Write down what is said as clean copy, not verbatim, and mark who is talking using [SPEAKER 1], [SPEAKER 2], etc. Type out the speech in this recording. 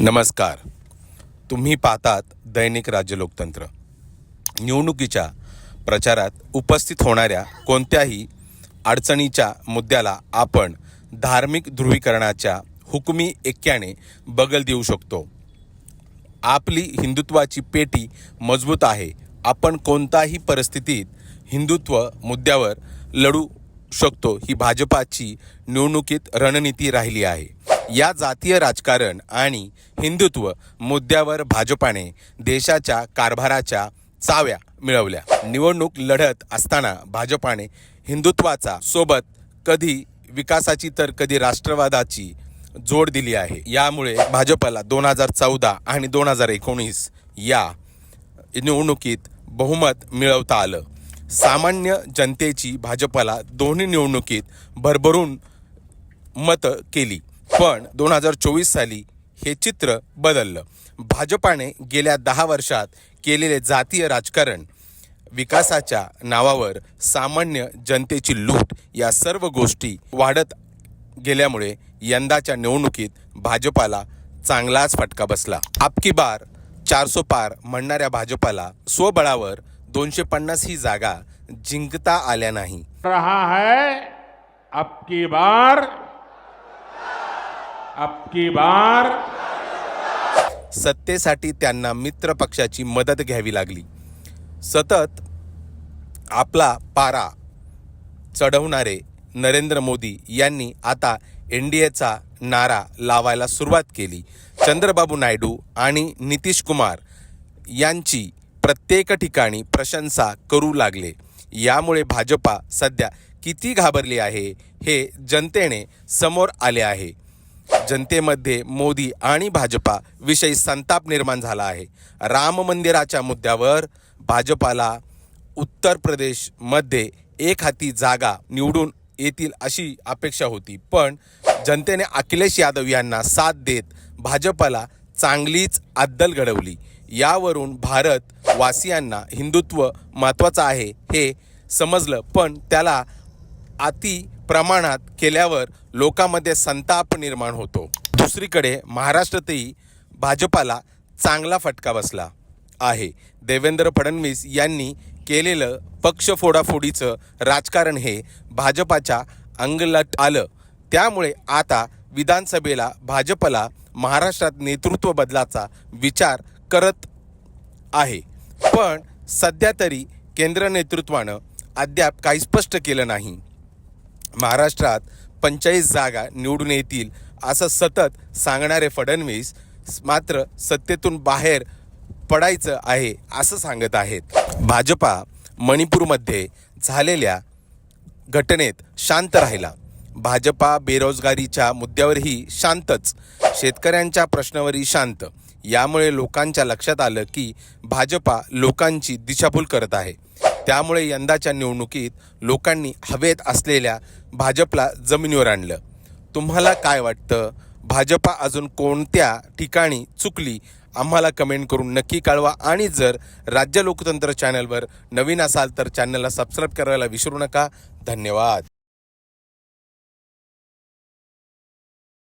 [SPEAKER 1] नमस्कार. तुम्ही पाहतात दैनिक राज्य लोकतंत्र. निवडणुकीच्या प्रचारात उपस्थित होणाऱ्या कोणत्याही अडचणीच्या मुद्द्याला आपण धार्मिक ध्रुवीकरणाच्या हुकुमी एक्क्याने बगल देऊ शकतो. आपली हिंदुत्वाची पेटी मजबूत आहे. आपण कोणत्याही परिस्थितीत हिंदुत्व मुद्द्यावर लढू शकतो ही भाजपाची निवडणुकीत रणनीती राहिली आहे. या जातीय राजकारण आणि हिंदुत्व मुद्द्यावर भाजपाने देशाच्या कारभाराच्या चाव्या मिळवल्या. निवडणूक लढत असताना भाजपाने हिंदुत्वाचा सोबत कधी विकासाची तर कधी राष्ट्रवादाची जोड दिली आहे. यामुळे भाजपला 2014 आणि 2019 या निवडणुकीत बहुमत मिळवता आलं. सामान्य जनतेची भाजपला दोन्ही निवडणुकीत भरभरून मतं केली. पण 2024 साली हे चित्र बदललं. भाजपाने गेल्या 10 वर्षात केलेले जातीय राजकारण, विकासाच्या नावावर सामान्य जनतेची लूट या सर्व गोष्टी वाढत गेल्यामुळे यंदाच्या निवडणुकीत भाजपाला चांगलाच फटका बसला. अबकी बार 400 पार म्हणणाऱ्या भाजपाला स्वबळावर 250 ही जागा जिंकता आल्या नाही.
[SPEAKER 2] रहा है अबकी बार
[SPEAKER 1] सत्तेसाठी त्यांना मित्र पक्षाची मदत घ्यावी लागली. सतत आपला पारा चढवणारे नरेंद्र मोदी यांनी आता एनडीएचा नारा लावायला सुरुवात केली. चंद्रबाबू नायडू आणि नितीश कुमार यांची प्रत्येक ठिकाणी प्रशंसा करू लागले. यामुळे भाजपा सध्या किती घाबरली आहे हे जनतेने समोर आले आहे. जनतेमध्ये मोदी आणि भाजपा विषयी संताप निर्माण झाला आहे. राम मंदिराच्या मुद्द्यावर भाजपाला उत्तर प्रदेशमध्ये एक हाती जागा निवडून येतील अशी अपेक्षा होती. पण जनतेने अखिलेश यादव यांना साथ देत भाजपाला चांगलीच अद्दल घडवली. यावरून भारत वासियांना हिंदुत्व महत्त्वाचं आहे हे समजलं, पण त्याला अति प्रमाणात केल्यावर लोकांमध्ये संताप निर्माण होतो. दुसरीकडे महाराष्ट्रातही भाजपाला चांगला फटका बसला आहे. देवेंद्र फडणवीस यांनी केलेलं पक्ष फोडाफोडीचं राजकारण हे भाजपाच्या अंगलट आलं. त्यामुळे आता विधानसभेला भाजपला महाराष्ट्रात नेतृत्व बदलाचा विचार करत आहे. पण सध्या तरी केंद्र नेतृत्वानं अद्याप काही स्पष्ट केलं नाही. महाराष्ट्रात 45 जागा निवडून येतील असं सतत सांगणारे फडणवीस मात्र सत्तेतून बाहेर पडायचं आहे असं सांगत आहेत. भाजपा मणिपूरमध्ये झालेल्या घटनेत शांत राहिला. भाजपा बेरोजगारीच्या मुद्द्यावरही शांतच, शेतकऱ्यांच्या प्रश्नावरही शांत. यामुळे लोकांच्या लक्षात आलं की भाजपा लोकांची दिशाभूल करत आहे. त्यामुळे यंदाच्या निवडणुकीत लोकांनी हवेत असलेल्या भाजपला जमिनीवर आणलं. तुम्हाला काय वाटतं? भाजपा अजून कोणत्या ठिकाणी चुकली? आम्हाला कमेंट करून नक्की कळवा. आणि जर राज्य लोकतंत्र चॅनलवर नवीन असाल तर चॅनलला सबस्क्राईब करायला विसरू नका. धन्यवाद.